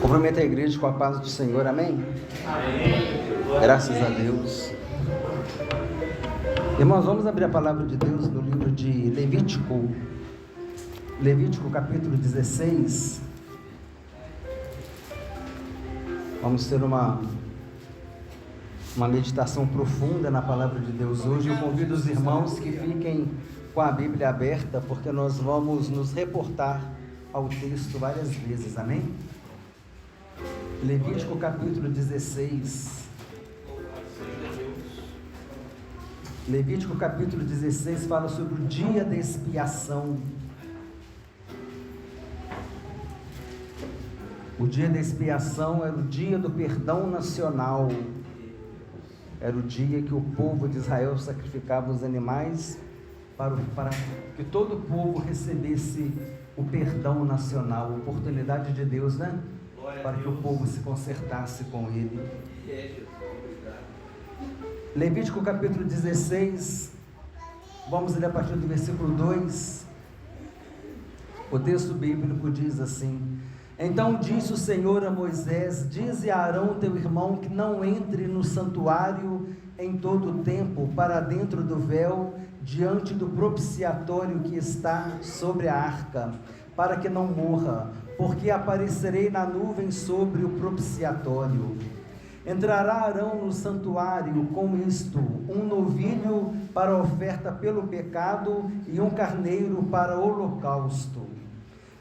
Cumprimento a igreja com a paz do Senhor, amém? Amém. Graças a Deus. Irmãos, vamos abrir a palavra de Deus no livro de Levítico. Levítico capítulo 16. Vamos ter uma meditação profunda na palavra de Deus hoje. Eu convido os irmãos que fiquem com a Bíblia aberta, porque nós vamos nos reportar ao texto várias vezes, amém? Levítico capítulo 16. Levítico capítulo 16 fala sobre o dia da expiação. O dia da expiação era o dia do perdão nacional. Era o dia que o povo de Israel sacrificava os animais para que todo o povo recebesse o perdão nacional, a oportunidade de Deus, né? Para que o povo se consertasse com ele. Levítico capítulo 16, vamos ler a partir do versículo 2. O texto bíblico diz assim: Então disse o Senhor a Moisés: Dize a Arão teu irmão que não entre no santuário em todo o tempo para dentro do véu, diante do propiciatório que está sobre a arca, para que não morra, porque aparecerei na nuvem sobre o propiciatório. Entrará Arão no santuário com isto: um novilho para oferta pelo pecado e um carneiro para holocausto.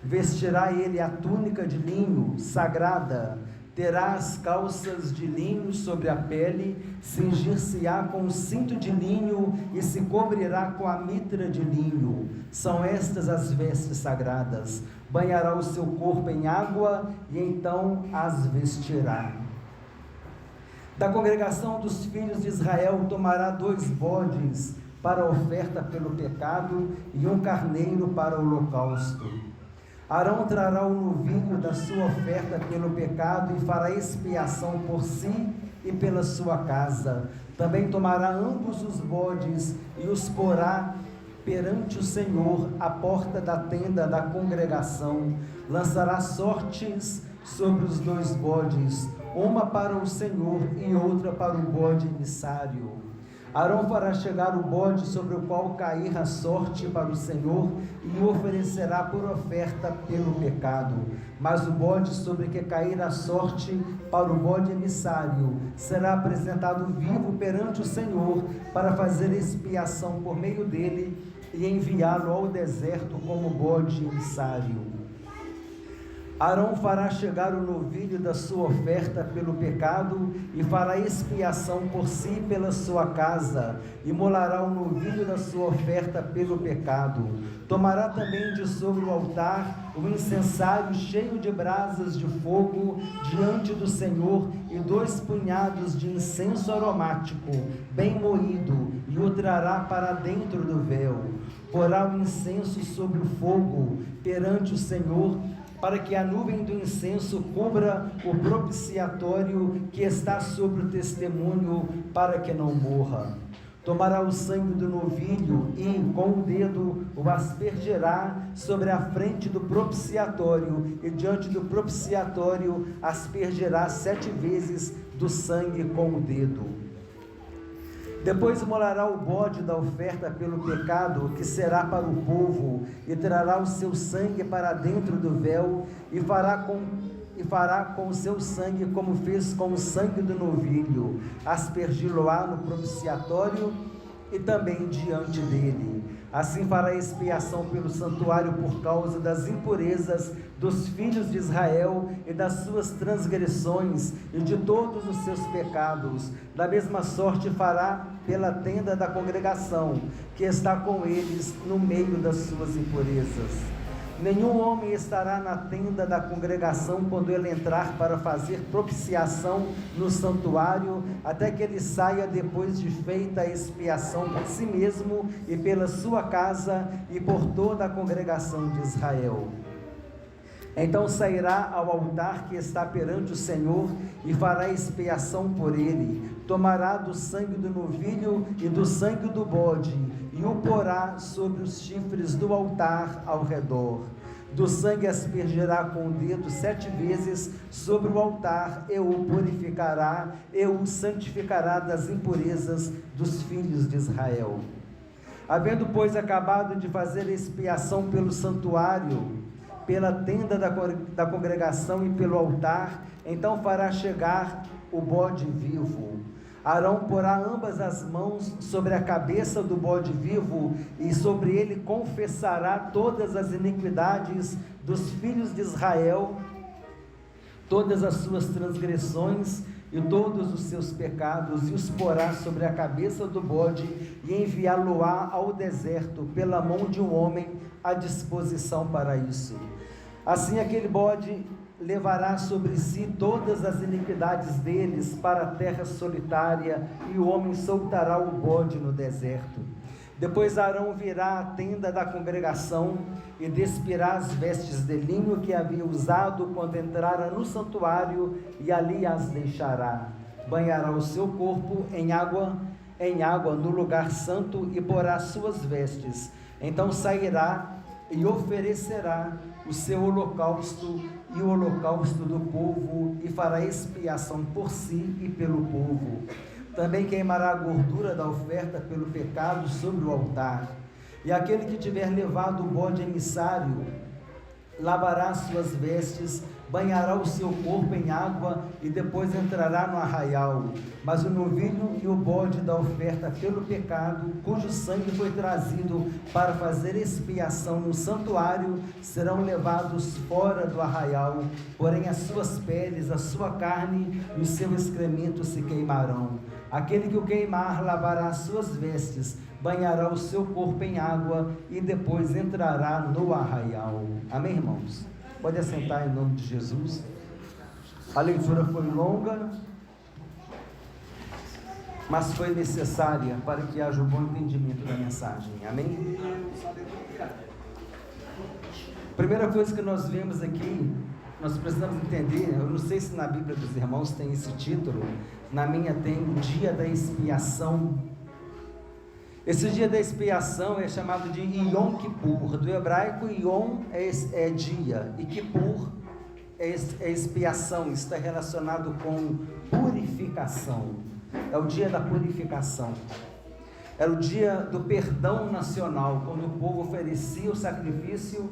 Vestirá ele a túnica de linho sagrada, terá as calças de linho sobre a pele, cingir-se-á com o cinto de linho e se cobrirá com a mitra de linho. São estas as vestes sagradas. Banhará o seu corpo em água e então as vestirá. Da congregação dos filhos de Israel tomará 2 bodes para oferta pelo pecado e um carneiro para o holocausto. Arão trará o novilho da sua oferta pelo pecado e fará expiação por si e pela sua casa. Também tomará ambos os bodes e os porá perante o Senhor à porta da tenda da congregação. Lançará sortes sobre os 2 bodes, uma para o Senhor e outra para o bode emissário. Arão fará chegar o bode sobre o qual cair a sorte para o Senhor e o oferecerá por oferta pelo pecado. Mas o bode sobre que cair a sorte para o bode emissário será apresentado vivo perante o Senhor para fazer expiação por meio dele e enviá-lo ao deserto como bode emissário. Arão fará chegar o novilho da sua oferta pelo pecado e fará expiação por si e pela sua casa, e molará o novilho da sua oferta pelo pecado. Tomará também de sobre o altar o incensário cheio de brasas de fogo diante do Senhor e 2 punhados de incenso aromático, bem moído, e o trará para dentro do véu. Porá o incenso sobre o fogo perante o Senhor, para que a nuvem do incenso cubra o propiciatório que está sobre o testemunho, para que não morra. Tomará o sangue do novilho e, com o dedo, o aspergerá sobre a frente do propiciatório, e diante do propiciatório aspergerá 7 vezes do sangue com o dedo. Depois molará o bode da oferta pelo pecado, que será para o povo, e trará o seu sangue para dentro do véu, e fará com o seu sangue como fez com o sangue do novilho, aspergi-lo-á no propiciatório e também diante dele. Assim fará expiação pelo santuário por causa das impurezas dos filhos de Israel e das suas transgressões e de todos os seus pecados. Da mesma sorte fará pela tenda da congregação, que está com eles no meio das suas impurezas. Nenhum homem estará na tenda da congregação quando ele entrar para fazer propiciação no santuário, até que ele saia depois de feita a expiação por si mesmo e pela sua casa e por toda a congregação de Israel. Então sairá ao altar que está perante o Senhor e fará expiação por ele. Tomará do sangue do novilho e do sangue do bode e o porá sobre os chifres do altar ao redor. Do sangue aspergirá com o dedo 7 vezes sobre o altar, e o purificará, e o santificará das impurezas dos filhos de Israel. Havendo, pois, acabado de fazer expiação pelo santuário, pela tenda da congregação e pelo altar, então fará chegar o bode vivo. Arão porá ambas as mãos sobre a cabeça do bode vivo, e sobre ele confessará todas as iniquidades dos filhos de Israel, todas as suas transgressões e todos os seus pecados, e os porá sobre a cabeça do bode, e enviá-lo-á ao deserto pela mão de um homem à disposição para isso. Assim aquele bode levará sobre si todas as iniquidades deles para a terra solitária, e o homem soltará o bode no deserto. Depois Arão virá à tenda da congregação e despirá as vestes de linho que havia usado quando entrara no santuário, e ali as deixará. Banhará o seu corpo em água no lugar santo, e porá suas vestes. Então sairá e oferecerá o seu holocausto e o holocausto do povo, e fará expiação por si e pelo povo. Também queimará a gordura da oferta pelo pecado sobre o altar. E aquele que tiver levado o bode emissário lavará suas vestes, banhará o seu corpo em água, e depois entrará no arraial. Mas o novilho e o bode da oferta pelo pecado, cujo sangue foi trazido para fazer expiação no santuário, serão levados fora do arraial, porém as suas peles, a sua carne e o seu excremento se queimarão. Aquele que o queimar lavará as suas vestes, banhará o seu corpo em água, e depois entrará no arraial. Amém, irmãos? Pode assentar em nome de Jesus. A leitura foi longa, mas foi necessária para que haja um bom entendimento da mensagem. Amém? Primeira coisa que nós vemos aqui, nós precisamos entender, eu não sei se na Bíblia dos irmãos tem esse título, na minha tem o dia da expiação. Esse dia da expiação é chamado de Yom Kippur. Do hebraico, Yom é dia, e Kippur é expiação, está relacionado com purificação. É o dia da purificação. Era o dia do perdão nacional, quando o povo oferecia o sacrifício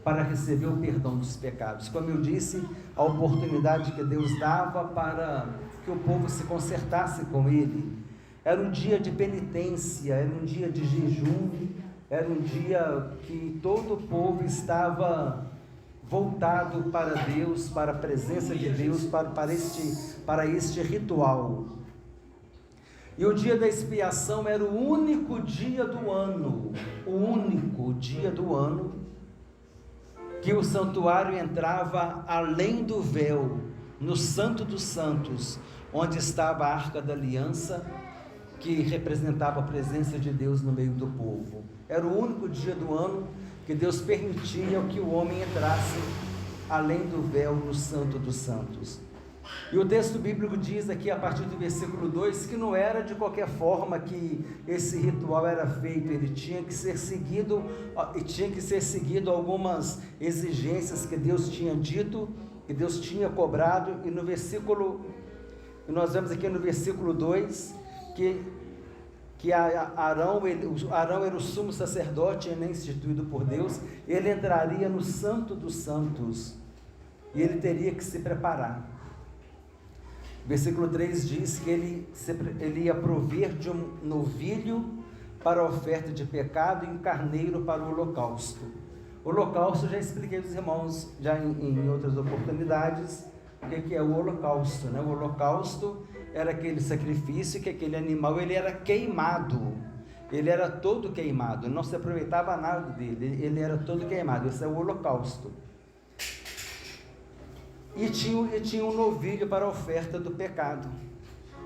para receber o perdão dos pecados. Como eu disse, a oportunidade que Deus dava para que o povo se consertasse com Ele. Era um dia de penitência, era um dia de jejum, era um dia que todo o povo estava voltado para Deus, para a presença de Deus, para este ritual. E o dia da expiação era o único dia do ano, que o santuário entrava além do véu, no Santo dos Santos, onde estava a Arca da Aliança, que representava a presença de Deus no meio do povo. Era o único dia do ano que Deus permitia que o homem entrasse além do véu no Santo dos Santos. E o texto bíblico diz aqui, a partir do versículo 2, que não era de qualquer forma que esse ritual era feito, ele tinha que ser seguido, algumas exigências que Deus tinha dito, que Deus tinha cobrado. E nós vemos aqui no versículo 2, que Arão era o sumo sacerdote, ele é instituído por Deus, ele entraria no Santo dos Santos, e ele teria que se preparar. Versículo 3 diz que ele ia prover de um novilho para a oferta de pecado e um carneiro para o holocausto. O holocausto, já expliquei aos irmãos já em outras oportunidades, o que é o holocausto, né? O holocausto era aquele sacrifício que aquele animal ele era queimado, ele era todo queimado, não se aproveitava nada dele, ele era todo queimado. Esse é o holocausto. E tinha um novilho para a oferta do pecado.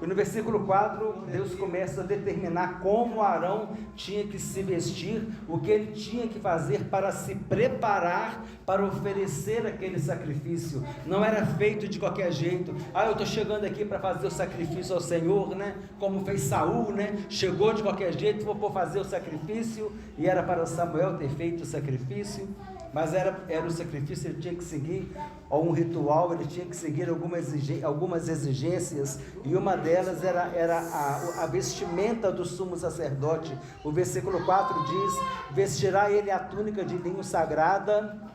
E no versículo 4, Deus começa a determinar como Arão tinha que se vestir, o que ele tinha que fazer para se preparar para oferecer aquele sacrifício. Não era feito de qualquer jeito. Eu estou chegando aqui para fazer o sacrifício ao Senhor, né? Como fez Saul, né? Chegou de qualquer jeito, vou fazer o sacrifício, e era para Samuel ter feito o sacrifício. mas era o sacrifício, ele tinha que seguir um ritual, ele tinha que seguir algumas exigências, e uma delas era a vestimenta do sumo sacerdote. O versículo 4 diz: vestirá ele a túnica de linho sagrada,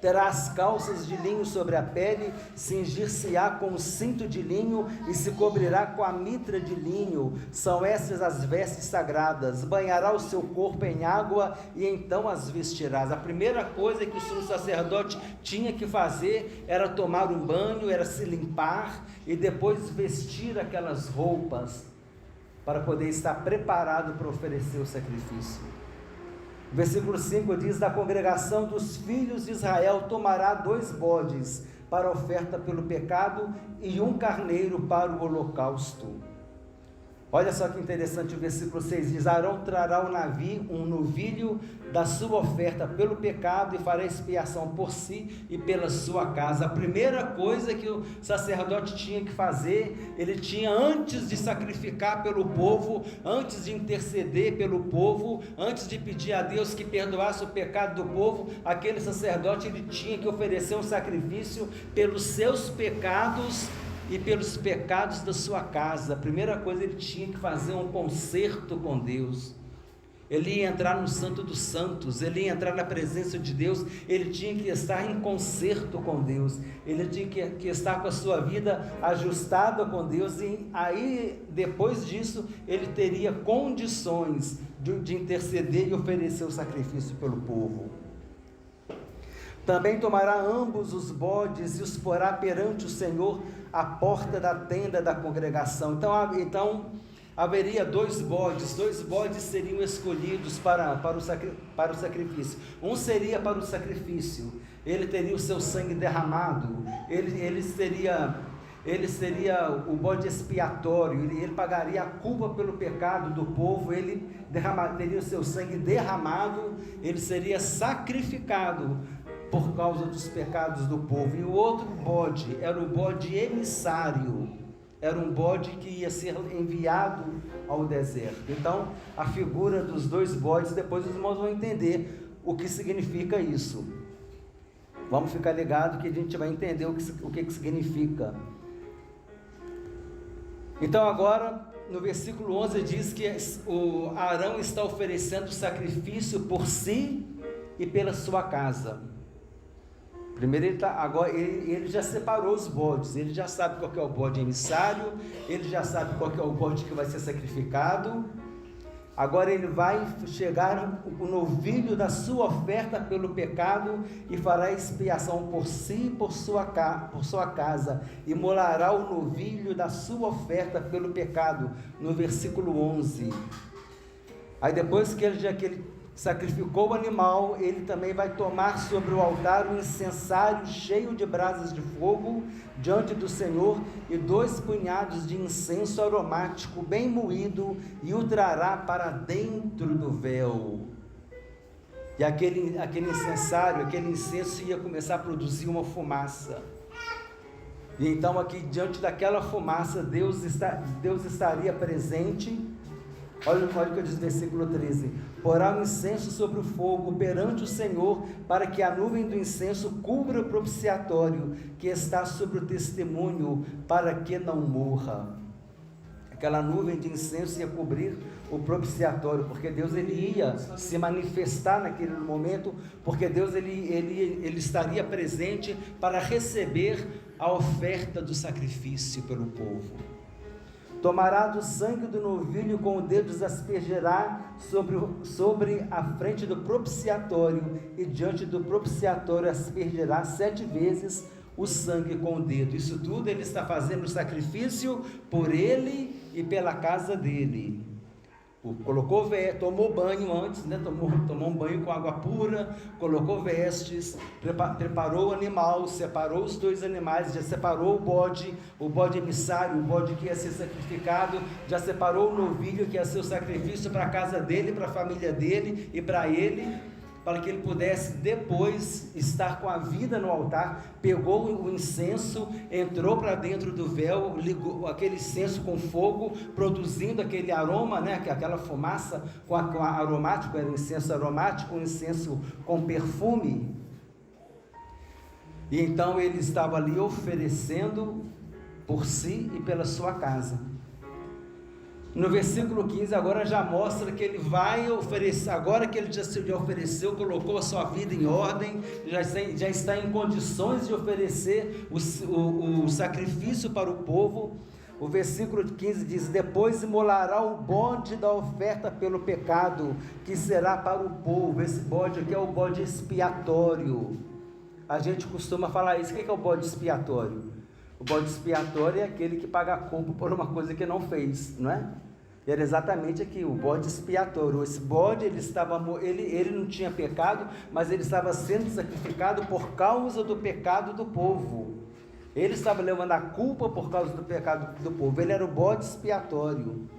terá as calças de linho sobre a pele, cingir-se-á com o cinto de linho e se cobrirá com a mitra de linho. São essas as vestes sagradas. Banhará o seu corpo em água e então as vestirás. A primeira coisa que o sumo sacerdote tinha que fazer era tomar um banho, era se limpar e depois vestir aquelas roupas para poder estar preparado para oferecer o sacrifício. Versículo 5 diz: da congregação dos filhos de Israel tomará 2 bodes para oferta pelo pecado e 1 carneiro para o holocausto. Olha só que interessante, o versículo 6 diz: Arão trará um novilho da sua oferta pelo pecado e fará expiação por si e pela sua casa. A primeira coisa que o sacerdote tinha que fazer, ele tinha, antes de sacrificar pelo povo, antes de interceder pelo povo, antes de pedir a Deus que perdoasse o pecado do povo, aquele sacerdote, ele tinha que oferecer um sacrifício pelos seus pecados e pelos pecados da sua casa. A primeira coisa, ele tinha que fazer um concerto com Deus. Ele ia entrar no Santo dos Santos, ele ia entrar na presença de Deus, ele tinha que estar em concerto com Deus, ele tinha que estar com a sua vida ajustada com Deus, e aí, depois disso, ele teria condições de interceder e oferecer o sacrifício pelo povo. Também tomará ambos os bodes e os porá perante o Senhor à porta da tenda da congregação. Então haveria 2 bodes seriam escolhidos para o sacrifício. Um seria para o sacrifício, ele teria o seu sangue derramado, ele seria o bode expiatório, ele pagaria a culpa pelo pecado do povo, ele teria o seu sangue derramado, ele seria sacrificado por causa dos pecados do povo. E o outro bode era o bode emissário, era um bode que ia ser enviado ao deserto. Então, a figura dos 2 bodes, depois os irmãos vão entender o que significa isso. Vamos ficar ligados que a gente vai entender o que significa. Então agora, no versículo 11 diz que o Arão está oferecendo sacrifício por si e pela sua casa. Primeiro ele já separou os bodes, ele já sabe qual que é o bode emissário, ele já sabe qual que é o bode que vai ser sacrificado. Agora ele vai chegar o novilho da sua oferta pelo pecado e fará expiação por si e por sua casa, e molará o novilho da sua oferta pelo pecado, no versículo 11. Aí depois que ele sacrificou o animal, ele também vai tomar sobre o altar um incensário cheio de brasas de fogo diante do Senhor e 2 punhados de incenso aromático bem moído, e o trará para dentro do véu. E aquele incensário, aquele incenso ia começar a produzir uma fumaça. E então aqui, diante daquela fumaça, Deus estaria presente. Olha o que diz o versículo 13: porá o incenso sobre o fogo perante o Senhor, para que a nuvem do incenso cubra o propiciatório que está sobre o testemunho, para que não morra. Aquela nuvem de incenso ia cobrir o propiciatório, porque Deus ele ia se manifestar naquele momento, porque Deus ele estaria presente para receber a oferta do sacrifício pelo povo. Tomará do sangue do novilho, com o dedo os aspergerá sobre a frente do propiciatório, e diante do propiciatório aspergerá 7 vezes o sangue com o dedo. Isso tudo ele está fazendo o sacrifício por ele e pela casa dele. Tomou banho antes, tomou um banho com água pura, colocou vestes, preparou o animal, separou os 2 animais, já separou o bode emissário, o bode que ia ser sacrificado, já separou o novilho que ia ser o sacrifício para a casa dele, para a família dele e para ele. para que ele pudesse depois estar com a vida no altar. Pegou o incenso, entrou para dentro do véu, ligou aquele incenso com fogo, produzindo aquele aroma, né? Aquela fumaça com aromático, era um incenso aromático, um incenso com perfume. E então ele estava ali oferecendo por si e pela sua casa. No versículo 15 agora já mostra que ele vai oferecer, agora que ele já se ofereceu, colocou a sua vida em ordem, já está em condições de oferecer o sacrifício para o povo. O versículo 15 diz: depois imolará o bode da oferta pelo pecado, que será para o povo. Esse bode aqui é o bode expiatório. A gente costuma falar isso. O que é o bode expiatório? O bode expiatório é aquele que paga a culpa por uma coisa que não fez, não é? E era exatamente aqui, o bode expiatório. Esse bode, ele não tinha pecado, mas ele estava sendo sacrificado por causa do pecado do povo. Ele estava levando a culpa por causa do pecado do povo. Ele era o bode expiatório.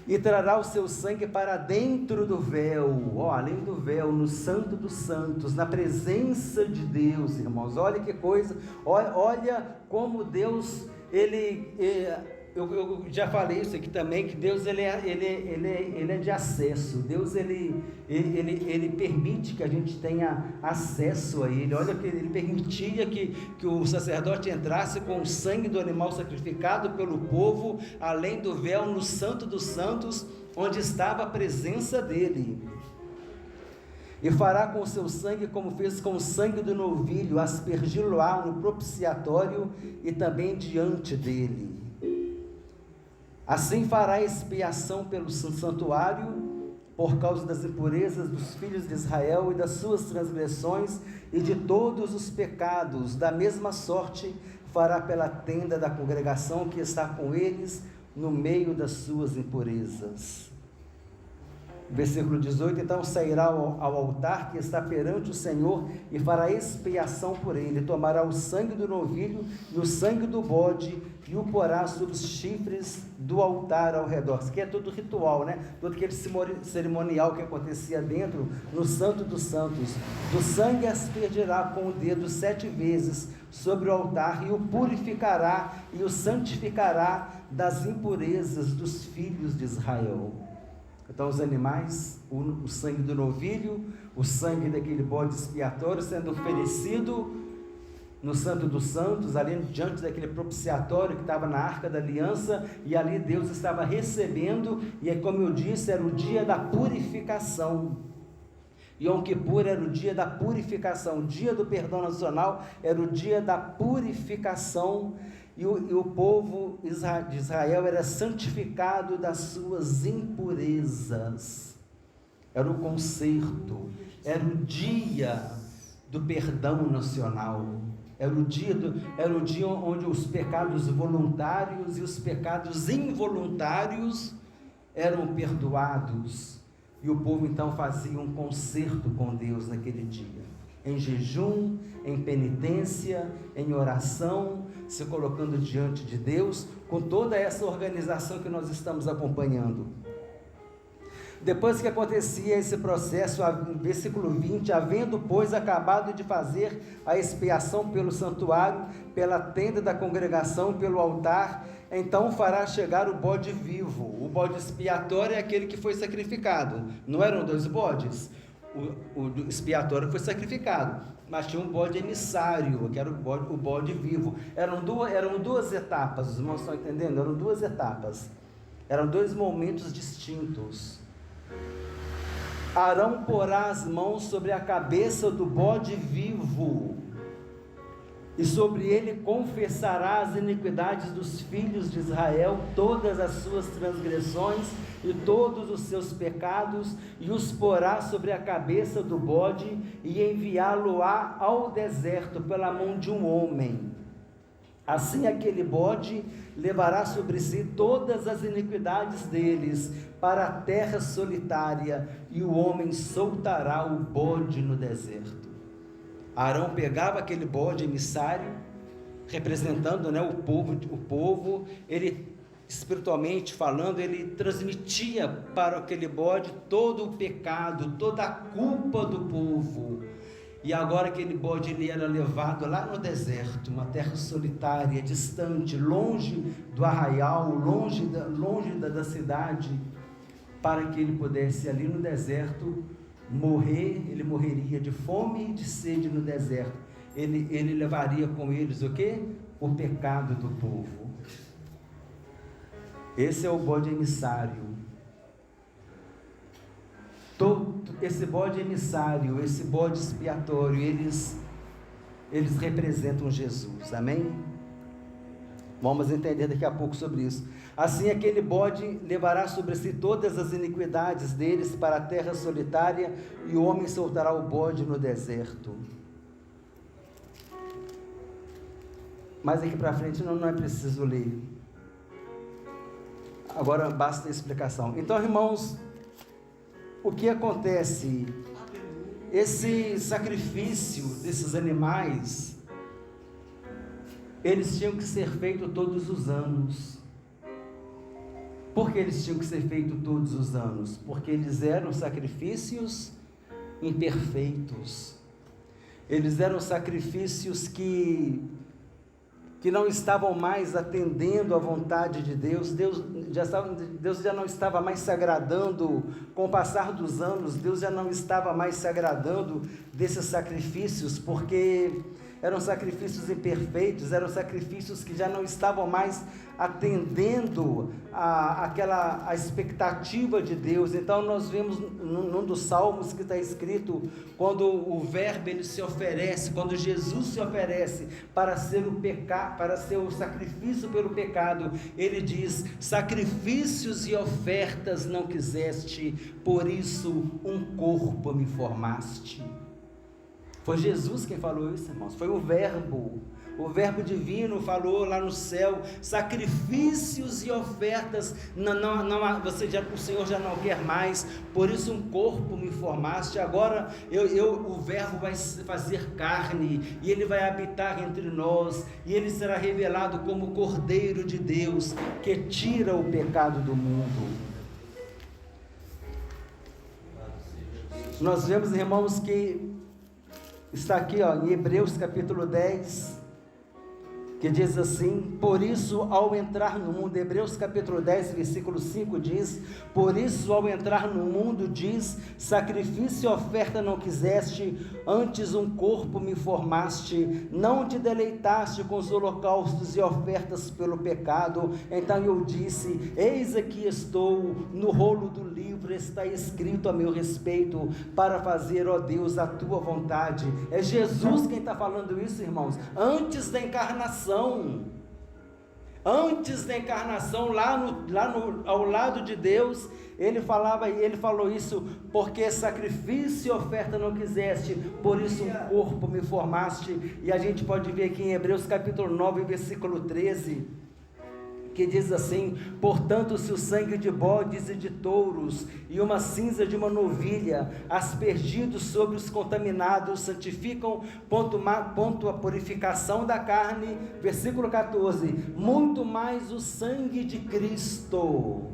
E trará o seu sangue para dentro do véu, além do véu, no santo dos santos, na presença de Deus, irmãos. Olha que coisa, olha como Deus, eu já falei isso aqui também, que Deus ele é de acesso. Deus ele permite que a gente tenha acesso a Ele. Olha que Ele permitia que o sacerdote entrasse com o sangue do animal sacrificado pelo povo, além do véu, no santo dos santos, onde estava a presença dEle. E fará com o seu sangue como fez com o sangue do novilho, aspergi-lo-á no propiciatório e também diante dEle. Assim fará expiação pelo santuário, por causa das impurezas dos filhos de Israel e das suas transgressões e de todos os pecados. Da mesma sorte fará pela tenda da congregação que está com eles no meio das suas impurezas. Versículo 18: então sairá ao altar que está perante o Senhor e fará expiação por ele. Tomará o sangue do novilho e o sangue do bode e o porá sobre os chifres do altar ao redor. Isso aqui é tudo ritual, né? Todo aquele cerimonial que acontecia dentro, no santo dos santos. Do sangue aspergirá com o dedo 7 vezes sobre o altar e o purificará e o santificará das impurezas dos filhos de Israel. Então os animais, o sangue do novilho, o sangue daquele bode expiatório sendo oferecido no santo dos santos, ali diante daquele propiciatório que estava na arca da aliança, e ali Deus estava recebendo, e aí, como eu disse, era o dia da purificação. Yom Kippur era o dia da purificação, o dia do perdão nacional era o dia da purificação, e o povo de Israel era santificado das suas impurezas. Era o concerto, era o dia do perdão nacional, era o dia onde os pecados voluntários e os pecados involuntários eram perdoados, e o povo então fazia um concerto com Deus naquele dia, em jejum, em penitência, em oração, se colocando diante de Deus, com toda essa organização que nós estamos acompanhando. Depois que acontecia esse processo, versículo 20, havendo, pois, acabado de fazer a expiação pelo santuário, pela tenda da congregação, pelo altar, então fará chegar o bode vivo. O bode expiatório é aquele que foi sacrificado. Não eram 2 bodes? O expiatório foi sacrificado, mas tinha um bode emissário, que era o bode vivo. Eram duas etapas, os irmãos estão entendendo? Eram 2 etapas, eram 2 momentos distintos. Arão porá as mãos sobre a cabeça do bode vivo, e sobre ele confessará as iniquidades dos filhos de Israel, todas as suas transgressões e todos os seus pecados, e os porá sobre a cabeça do bode, e enviá-lo-á ao deserto pela mão de um homem. Assim aquele bode levará sobre si todas as iniquidades deles para a terra solitária, e o homem soltará o bode no deserto. Arão pegava aquele bode emissário, representando, o povo, ele espiritualmente falando, ele transmitia para aquele bode todo o pecado, toda a culpa do povo. E agora aquele bode ele era levado lá no deserto, uma terra solitária, distante, longe do arraial, longe da cidade, para que ele pudesse ali no deserto morrer. Ele morreria de fome e de sede no deserto. Ele levaria com eles o quê? O pecado do povo. Esse é o bode emissário. Esse bode emissário, esse bode expiatório, eles representam Jesus, amém? Vamos entender daqui a pouco sobre isso. Assim aquele bode levará sobre si todas as iniquidades deles para a terra solitária, e o homem soltará o bode no deserto. Mas aqui para frente não é preciso ler. Agora basta a explicação. Então, irmãos, o que acontece? Esse sacrifício desses animais, eles tinham que ser feitos todos os anos. Por que eles tinham que ser feitos todos os anos? Porque eles eram sacrifícios imperfeitos. Eles eram sacrifícios que não estavam mais atendendo à vontade de Deus. Deus já não estava mais se agradando, com o passar dos anos, Deus já não estava mais se agradando desses sacrifícios, porque eram sacrifícios imperfeitos, eram sacrifícios que já não estavam mais atendendo a expectativa de Deus. Então nós vemos num dos salmos que está escrito, quando o verbo ele se oferece, quando Jesus se oferece para ser o sacrifício pelo pecado, ele diz: sacrifícios e ofertas não quiseste, por isso um corpo me formaste. Foi Jesus quem falou isso, irmãos. Foi o verbo divino falou lá no céu: sacrifícios e ofertas o Senhor já não quer mais, por isso um corpo me formaste. Agora o verbo vai se fazer carne, e ele vai habitar entre nós, e ele será revelado como o Cordeiro de Deus, que tira o pecado do mundo. Nós vemos, irmãos, que está aqui em Hebreus capítulo 10, que diz assim: por isso ao entrar no mundo, Hebreus capítulo 10, versículo 5 diz: por isso ao entrar no mundo, diz, sacrifício e oferta não quiseste, antes um corpo me formaste, não te deleitaste com os holocaustos e ofertas pelo pecado. Então eu disse: eis aqui estou, no rolo do livro está escrito a meu respeito, para fazer, ó Deus, a tua vontade. É Jesus quem está falando isso, irmãos. Antes da encarnação, ao lado de Deus, ele falou isso: porque sacrifício e oferta não quiseste, por isso um corpo me formaste. E a gente pode ver aqui em Hebreus capítulo 9, versículo 13, que diz assim: portanto, se o sangue de bodes e de touros e uma cinza de uma novilha, aspergidos sobre os contaminados, santificam ponto a purificação da carne, versículo 14, muito mais o sangue de Cristo,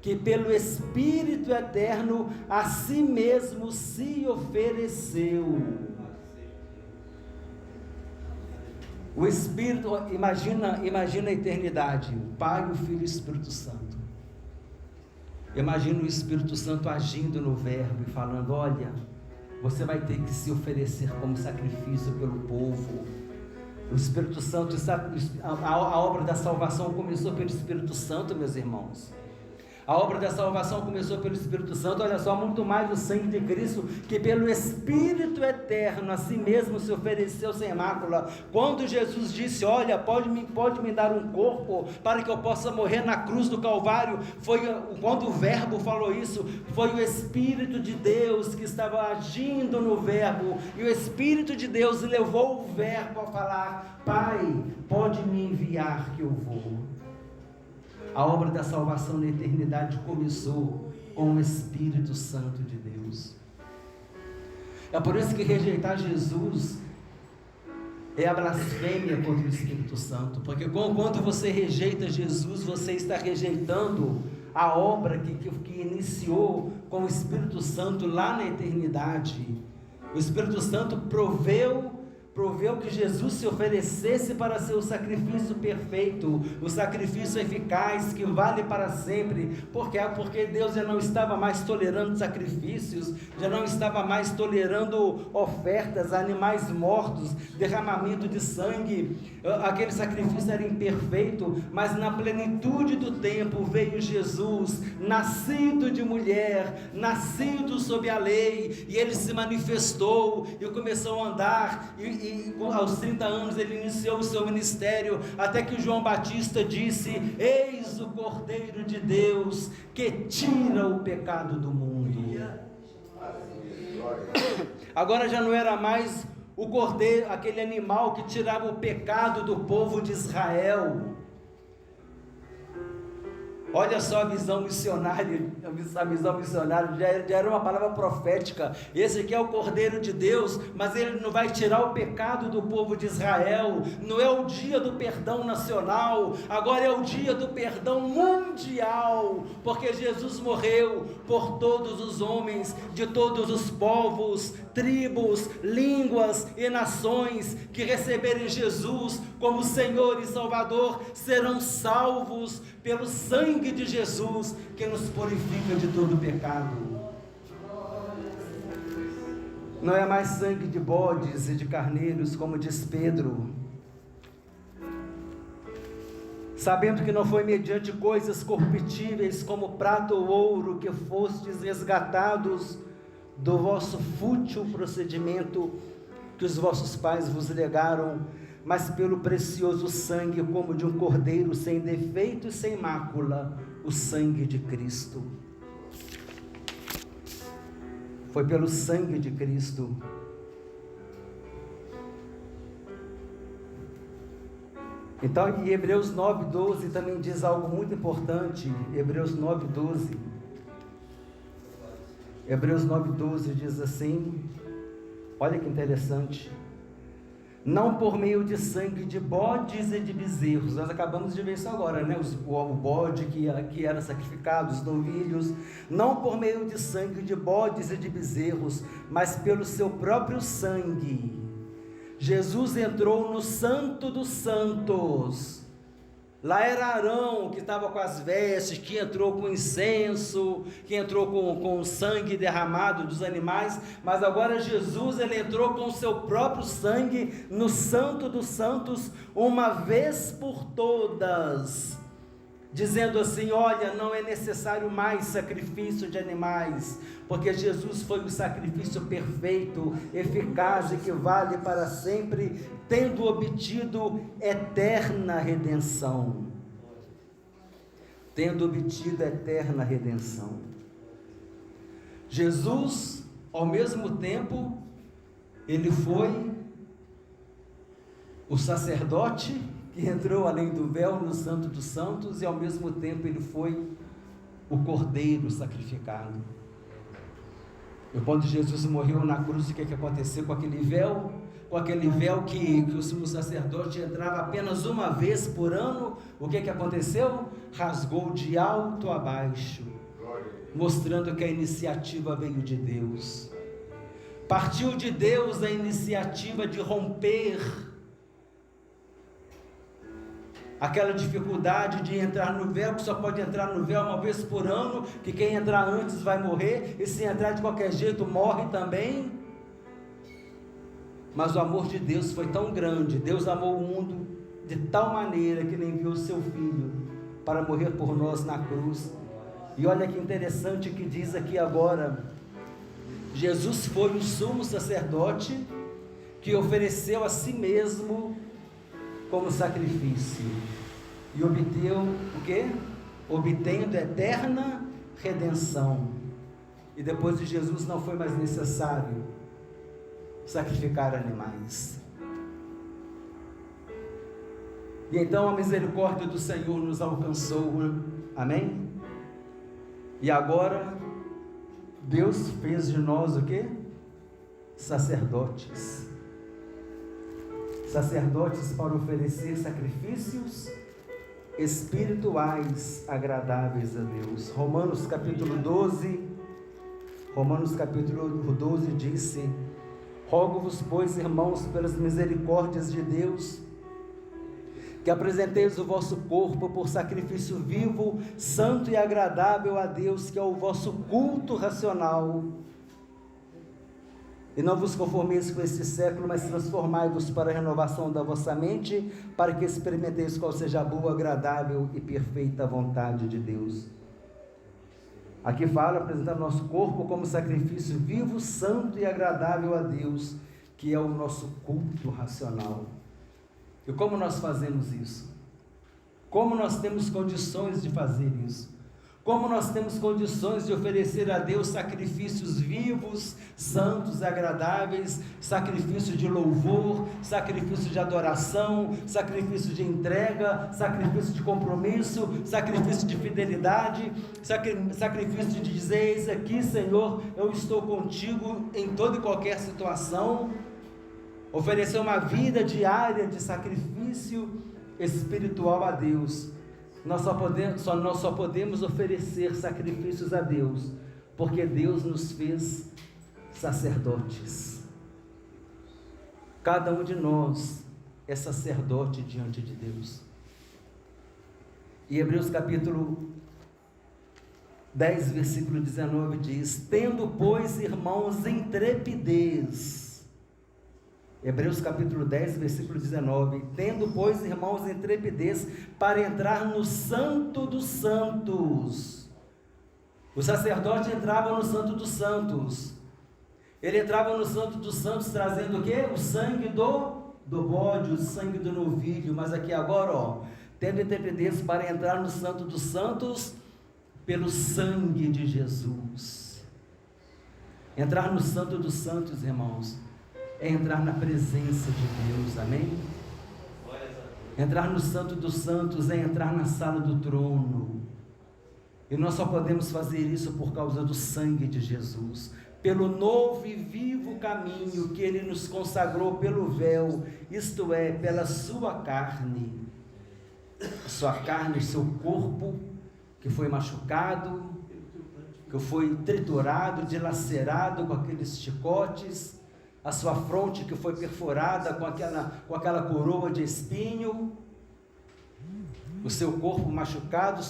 que pelo Espírito eterno a si mesmo se ofereceu. O Espírito, imagina a eternidade, o Pai, o Filho e o Espírito Santo. Imagina o Espírito Santo agindo no verbo e falando: olha, você vai ter que se oferecer como sacrifício pelo povo. O Espírito Santo, a obra da salvação começou pelo Espírito Santo, meus irmãos. A obra da salvação começou pelo Espírito Santo. Olha só, muito mais o sangue de Cristo, que pelo Espírito eterno a si mesmo se ofereceu sem mácula. Quando Jesus disse: olha, pode me dar um corpo para que eu possa morrer na cruz do Calvário, quando o verbo falou isso, foi o Espírito de Deus que estava agindo no verbo, e o Espírito de Deus levou o verbo a falar: Pai, pode me enviar que eu vou. A obra da salvação na eternidade começou com o Espírito Santo de Deus. É por isso que rejeitar Jesus é a blasfêmia contra o Espírito Santo, porque quando você rejeita Jesus, você está rejeitando a obra que iniciou com o Espírito Santo lá na eternidade. O Espírito Santo proveu que Jesus se oferecesse para ser o sacrifício perfeito, o sacrifício eficaz, que vale para sempre. Por quê? Porque Deus já não estava mais tolerando sacrifícios, já não estava mais tolerando ofertas, animais mortos, derramamento de sangue. Aquele sacrifício era imperfeito, mas na plenitude do tempo veio Jesus, nascido de mulher, nascido sob a lei, e ele se manifestou e começou a andar, e aos 30 anos ele iniciou o seu ministério, até que João Batista disse: eis o Cordeiro de Deus que tira o pecado do mundo. Agora já não era mais o cordeiro, aquele animal que tirava o pecado do povo de Israel. Olha só a visão missionária, já era uma palavra profética. Esse aqui é o Cordeiro de Deus, mas ele não vai tirar o pecado do povo de Israel. Não é o dia do perdão nacional, agora é o dia do perdão mundial, porque Jesus morreu por todos os homens, de todos os povos, tribos, línguas e nações que receberem Jesus como Senhor e Salvador serão salvos pelo sangue de Jesus, que nos purifica de todo pecado. Não é mais sangue de bodes e de carneiros, como diz Pedro, sabendo que não foi mediante coisas corruptíveis, como prata ou ouro, que fostes resgatados do vosso fútil procedimento que os vossos pais vos legaram, mas pelo precioso sangue, como de um cordeiro sem defeito e sem mácula, o sangue de Cristo. Foi pelo sangue de Cristo. Então, em Hebreus 9:12 também diz algo muito importante. Hebreus 9:12. Hebreus 9:12 diz assim, olha que interessante: não por meio de sangue de bodes e de bezerros. Nós acabamos de ver isso agora, né? O bode que era sacrificado, os novilhos. Não por meio de sangue de bodes e de bezerros, mas pelo seu próprio sangue. Jesus entrou no Santo dos Santos. Lá era Arão que estava com as vestes, que entrou com incenso, que entrou com o sangue derramado dos animais, mas agora Jesus, ele entrou com o seu próprio sangue no Santo dos Santos, uma vez por todas, dizendo assim: olha, não é necessário mais sacrifício de animais, porque Jesus foi o sacrifício perfeito, eficaz e que vale para sempre, tendo obtido eterna redenção. Tendo obtido eterna redenção. Jesus, ao mesmo tempo, ele foi o sacerdote que entrou além do véu no Santo dos Santos, e ao mesmo tempo ele foi o cordeiro sacrificado. E quando Jesus morreu na cruz, o que aconteceu com aquele véu? Com aquele véu que o sumo sacerdote entrava apenas uma vez por ano, o que aconteceu? Rasgou de alto a baixo, mostrando que a iniciativa veio de Deus. Partiu de Deus a iniciativa de romper aquela dificuldade de entrar no véu, que só pode entrar no véu uma vez por ano, que quem entrar antes vai morrer, e se entrar de qualquer jeito morre também. Mas o amor de Deus foi tão grande, Deus amou o mundo de tal maneira que ele enviou o seu Filho para morrer por nós na cruz. E olha que interessante que diz aqui agora: Jesus foi o sumo sacerdote que ofereceu a si mesmo como sacrifício, e obteu o quê? Obtendo eterna redenção. E depois de Jesus não foi mais necessário sacrificar animais. E então a misericórdia do Senhor nos alcançou, amém? E agora Deus fez de nós o quê? Sacerdotes. sacerdotes para oferecer sacrifícios espirituais agradáveis a Deus. Romanos capítulo 12 disse: rogo-vos, pois, irmãos, pelas misericórdias de Deus, que apresenteis o vosso corpo por sacrifício vivo, santo e agradável a Deus, que é o vosso culto racional. E não vos conformeis com este século, mas transformai-vos para a renovação da vossa mente, para que experimenteis qual seja a boa, agradável e perfeita vontade de Deus. Aqui fala, apresentar nosso corpo como sacrifício vivo, santo e agradável a Deus, que é o nosso culto racional. E como nós fazemos isso? Como nós temos condições de fazer isso? Como nós temos condições de oferecer a Deus sacrifícios vivos, santos, agradáveis, sacrifício de louvor, sacrifício de adoração, sacrifício de entrega, sacrifício de compromisso, sacrifício de fidelidade, sacrifício de dizer: eis aqui, Senhor, eu estou contigo em toda e qualquer situação. Oferecer uma vida diária de sacrifício espiritual a Deus. Nós só podemos oferecer sacrifícios a Deus, porque Deus nos fez sacerdotes. Cada um de nós é sacerdote diante de Deus. E Hebreus capítulo 10, versículo 19 diz: tendo, pois, irmãos, intrepidez. Hebreus capítulo 10, versículo 19: tendo, pois, irmãos, intrepidez para entrar no Santo dos Santos. O sacerdote entrava no Santo dos Santos. Ele entrava no Santo dos Santos trazendo o quê? O sangue do bode, o sangue do novilho. Mas aqui agora, tendo intrepidez para entrar no Santo dos Santos pelo sangue de Jesus. Entrar no Santo dos Santos, irmãos, é entrar na presença de Deus, amém? Entrar no Santo dos Santos é entrar na sala do trono, e nós só podemos fazer isso por causa do sangue de Jesus, pelo novo e vivo caminho que Ele nos consagrou pelo véu, isto é, pela sua carne, seu corpo, que foi machucado, que foi triturado, dilacerado com aqueles chicotes, a sua fronte que foi perfurada com aquela coroa de espinho, o seu corpo machucado,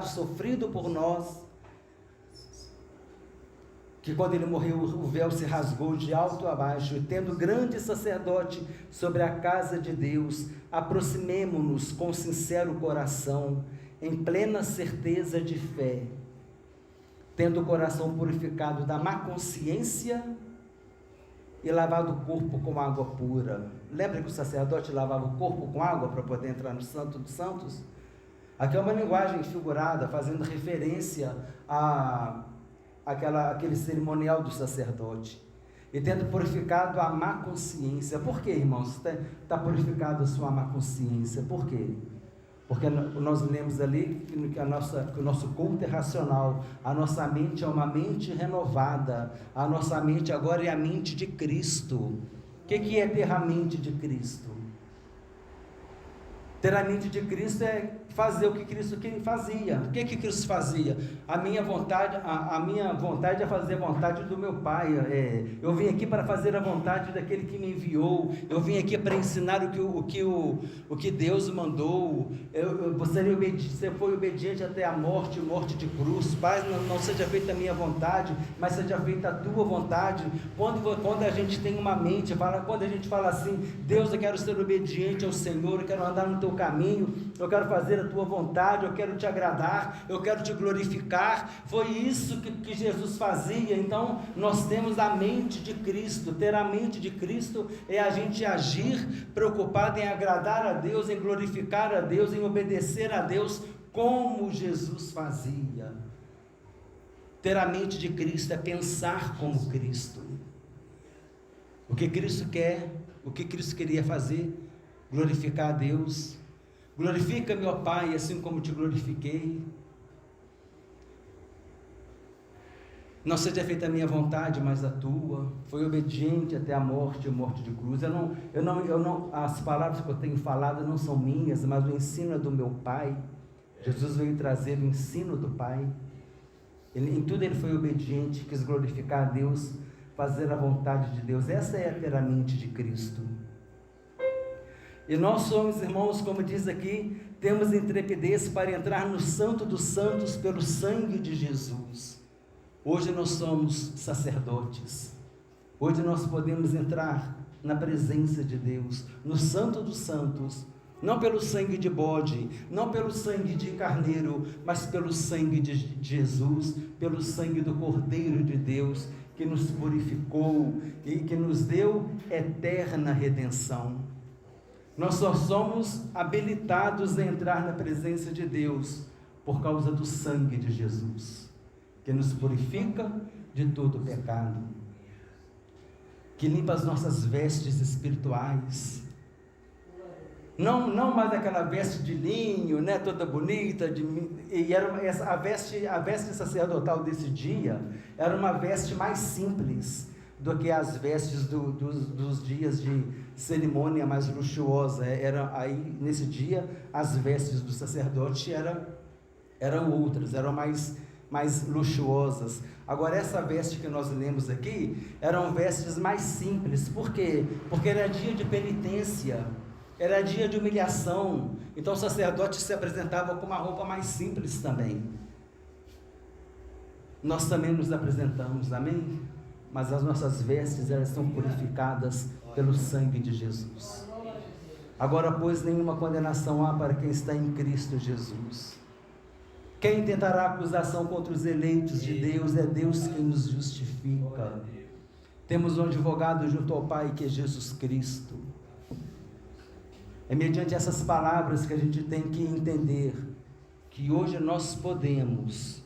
sofrido por nós, que quando ele morreu o véu se rasgou de alto a baixo, e tendo grande sacerdote sobre a casa de Deus, aproximemo-nos com sincero coração, em plena certeza de fé, tendo o coração purificado da má consciência e lavado o corpo com água pura. Lembra que o sacerdote lavava o corpo com água para poder entrar no Santo dos Santos? Aqui é uma linguagem figurada, fazendo referência àquele cerimonial do sacerdote. E tendo purificado a má consciência. Por que, irmãos, está purificado a sua má consciência? Por quê? Porque nós lemos ali que o nosso culto é racional, a nossa mente é uma mente renovada, a nossa mente agora é a mente de Cristo. O que é ter a mente de Cristo? Ter a mente de Cristo é fazer o que Cristo fazia. O que Cristo fazia? A minha vontade é fazer a vontade do meu Pai. Eu vim aqui para fazer a vontade daquele que me enviou. Eu vim aqui para ensinar o que Deus mandou. Você foi obediente até a morte de cruz. Pai, não seja feita a minha vontade, mas seja feita a tua vontade. Quando a gente tem uma mente, quando a gente fala assim: Deus, eu quero ser obediente ao Senhor, eu quero andar no teu caminho, eu quero fazer a tua vontade, eu quero te agradar, eu quero te glorificar. Foi isso que Jesus fazia. Então nós temos a mente de Cristo. Ter a mente de Cristo é a gente agir preocupado em agradar a Deus, em glorificar a Deus, em obedecer a Deus como Jesus fazia. Ter a mente de Cristo é pensar como Cristo. O que Cristo quer, o que Cristo queria fazer? Glorificar a Deus. Glorifica-me, ó Pai, assim como te glorifiquei. Não seja feita a minha vontade, mas a tua. Foi obediente até a morte de cruz. As palavras que eu tenho falado não são minhas, mas o ensino é do meu Pai. Jesus veio trazer o ensino do Pai. Em tudo ele foi obediente, quis glorificar a Deus, fazer a vontade de Deus. Essa é a ter a mente de Cristo. E nós somos, irmãos, como diz aqui, temos intrepidez para entrar no Santo dos Santos pelo sangue de Jesus. Hoje nós somos sacerdotes. Hoje nós podemos entrar na presença de Deus, no Santo dos Santos, não pelo sangue de bode, não pelo sangue de carneiro, mas pelo sangue de Jesus, pelo sangue do Cordeiro de Deus, que nos purificou e que nos deu eterna redenção. Nós só somos habilitados a entrar na presença de Deus por causa do sangue de Jesus, que nos purifica de todo pecado, que limpa as nossas vestes espirituais. Não mais aquela veste de linho, né, toda bonita, a veste sacerdotal desse dia era uma veste mais simples do que as vestes dos dias de cerimônia mais luxuosa. Aí nesse dia as vestes do sacerdote eram outras, eram mais luxuosas. Agora essa veste que nós lemos aqui eram vestes mais simples. Por quê? Porque era dia de penitência, era dia de humilhação. Então o sacerdote se apresentava com uma roupa mais simples também. Nós também nos apresentamos, amém? Mas as nossas vestes, elas são purificadas pelo sangue de Jesus. Agora, pois, nenhuma condenação há para quem está em Cristo Jesus. Quem tentará acusação contra os eleitos de Deus? É Deus quem nos justifica. Temos um advogado junto ao Pai, que é Jesus Cristo. É mediante essas palavras que a gente tem que entender que hoje nós podemos,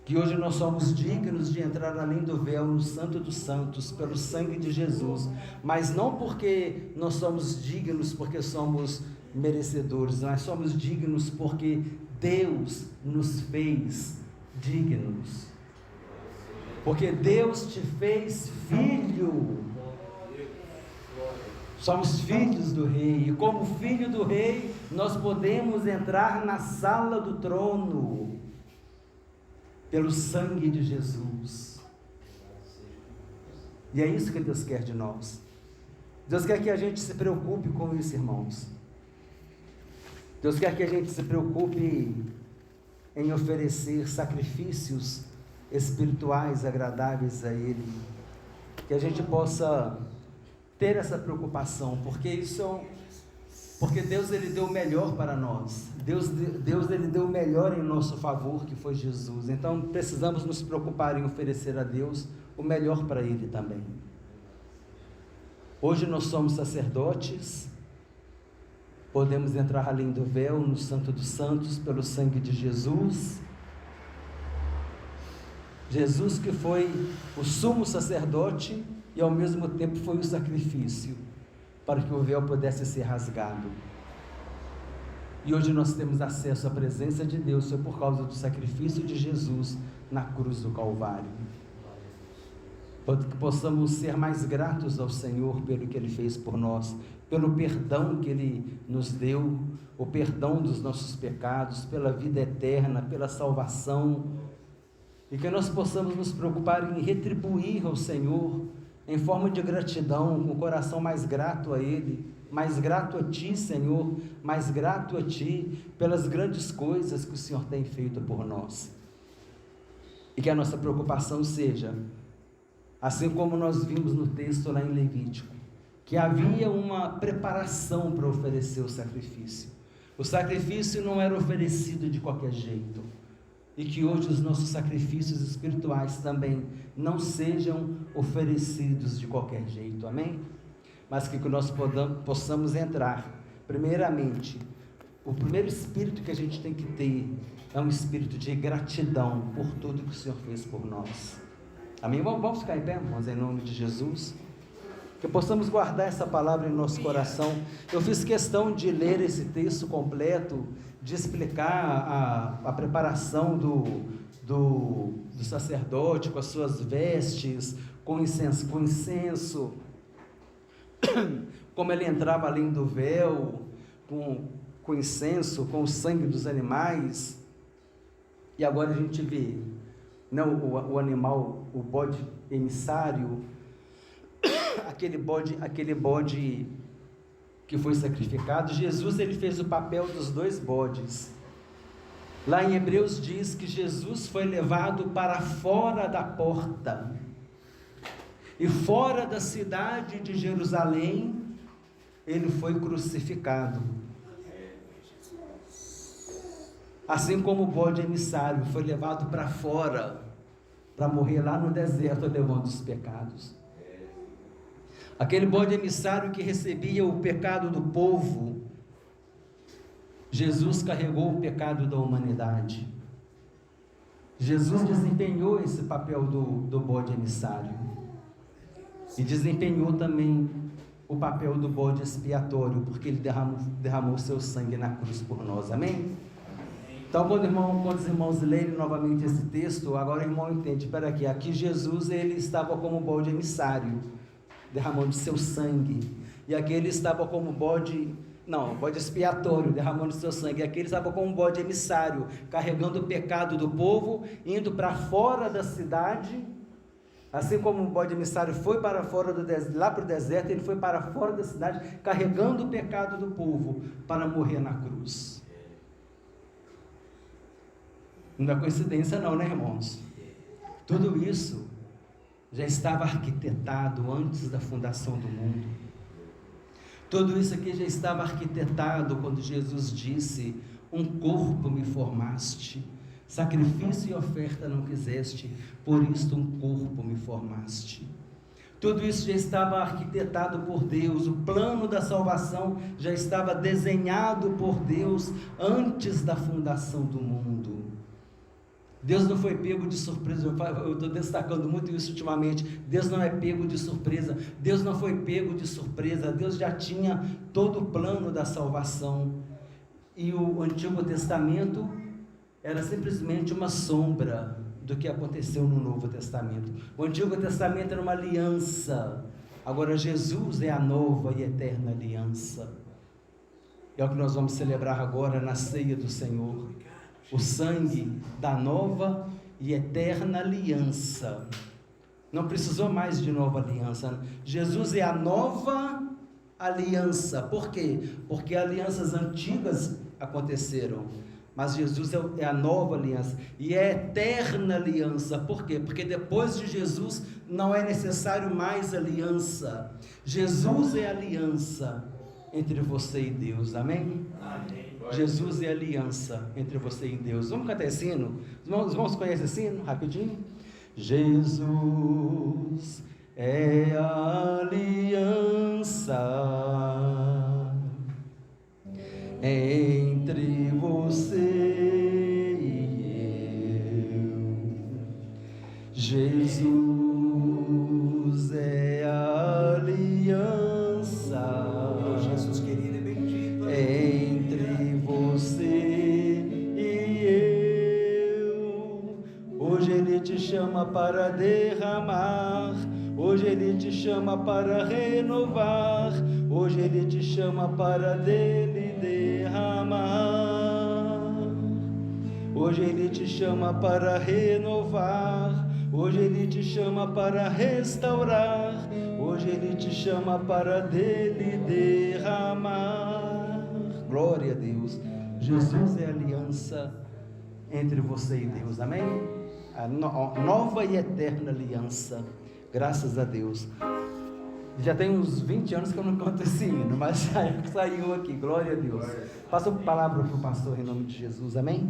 que hoje nós somos dignos de entrar além do véu no Santo dos Santos pelo sangue de Jesus, mas não porque nós somos dignos, porque somos merecedores, nós somos dignos porque Deus nos fez dignos, porque Deus te fez filho. Somos filhos do Rei, e como filho do Rei, nós podemos entrar na sala do trono, pelo sangue de Jesus. E é isso que Deus quer de nós. Deus quer que a gente se preocupe com isso, irmãos. Deus quer que a gente se preocupe em oferecer sacrifícios espirituais agradáveis a Ele, que a gente possa ter essa preocupação, porque Deus ele deu o melhor para nós. Deus ele deu o melhor em nosso favor, que foi Jesus. Então precisamos nos preocupar em oferecer a Deus o melhor para Ele também. Hoje nós somos sacerdotes, podemos entrar além do véu no Santo dos Santos pelo sangue de Jesus. Jesus que foi o sumo sacerdote e ao mesmo tempo foi o sacrifício para que o véu pudesse ser rasgado. E hoje nós temos acesso à presença de Deus, foi por causa do sacrifício de Jesus na cruz do Calvário. Para que possamos ser mais gratos ao Senhor pelo que Ele fez por nós, pelo perdão que Ele nos deu, o perdão dos nossos pecados, pela vida eterna, pela salvação, e que nós possamos nos preocupar em retribuir ao Senhor em forma de gratidão, com o coração mais grato a Ele, mais grato a Ti, Senhor, mais grato a Ti, pelas grandes coisas que o Senhor tem feito por nós. E que a nossa preocupação seja, assim como nós vimos no texto lá em Levítico, que havia uma preparação para oferecer o sacrifício. O sacrifício não era oferecido de qualquer jeito. E que hoje os nossos sacrifícios espirituais também não sejam oferecidos de qualquer jeito, amém? Mas que nós possamos entrar, primeiramente, o primeiro espírito que a gente tem que ter é um espírito de gratidão por tudo que o Senhor fez por nós, amém? Vamos ficar em pé, irmãos, em nome de Jesus, que possamos guardar essa palavra em nosso coração. Eu fiz questão de ler esse texto completo, de explicar a preparação do sacerdote, com as suas vestes, com incenso, como ele entrava além do véu, com incenso, com o sangue dos animais. E agora a gente vê, né, o animal, o bode emissário, aquele bode que foi sacrificado. Jesus, ele fez o papel dos dois bodes. Lá em Hebreus diz que Jesus foi levado para fora da porta, e fora da cidade de Jerusalém, ele foi crucificado. Assim como o bode emissário foi levado para fora, para morrer lá no deserto, levando os pecados. Aquele bode emissário que recebia o pecado do povo, Jesus carregou o pecado da humanidade. Jesus desempenhou esse papel do bode emissário, e desempenhou também o papel do bode expiatório, porque ele derramou seu sangue na cruz por nós, amém? Então, quando os irmãos lerem novamente esse texto, agora o irmão entende, espera aqui Jesus, ele estava como bode emissário, derramando seu sangue, e aqui ele estava como bode expiatório, derramando seu sangue, e aqui ele estava como bode emissário, carregando o pecado do povo, indo para fora da cidade. Assim como o bode emissário foi para fora lá para o deserto, ele foi para fora da cidade, carregando o pecado do povo, para morrer na cruz. Não é coincidência não, né, irmãos? Tudo isso já estava arquitetado antes da fundação do mundo. Tudo isso aqui já estava arquitetado quando Jesus disse: um corpo me formaste, sacrifício e oferta não quiseste, por isto um corpo me formaste. Tudo isso já estava arquitetado por Deus, o plano da salvação já estava desenhado por Deus antes da fundação do mundo. Deus não foi pego de surpresa. Eu estou destacando muito isso ultimamente. Deus não é pego de surpresa. Deus não foi pego de surpresa. Deus já tinha todo o plano da salvação. E o Antigo Testamento era simplesmente uma sombra do que aconteceu no Novo Testamento. O Antigo Testamento era uma aliança. Agora Jesus é a nova e eterna aliança. É o que nós vamos celebrar agora na ceia do Senhor. O sangue da nova e eterna aliança. Não precisou mais de nova aliança. Jesus é a nova aliança. Por quê? Porque alianças antigas aconteceram, mas Jesus é a nova aliança, e é a eterna aliança. Por quê? Porque depois de Jesus não é necessário mais aliança. Jesus é a aliança entre você e Deus, amém? Amém. Jesus é a aliança entre você e Deus. Vamos cantar esse hino? Os irmãos conhecem esse hino? Rapidinho. Jesus é a aliança entre você e eu. Jesus é a aliança, Jesus querido e bendito, entre você e eu. Hoje Ele te chama para derramar, hoje Ele te chama para renovar, hoje Ele te chama para dele derramar. Hoje Ele te chama para renovar, hoje Ele te chama para restaurar, hoje Ele te chama para dele derramar. Glória a Deus. Jesus é a aliança entre você e Deus, amém? A nova e eterna aliança, graças a Deus. Já tem uns 20 anos que eu não canto esse hino, mas saiu aqui, glória a Deus. Passa a palavra para o pastor em nome de Jesus, amém?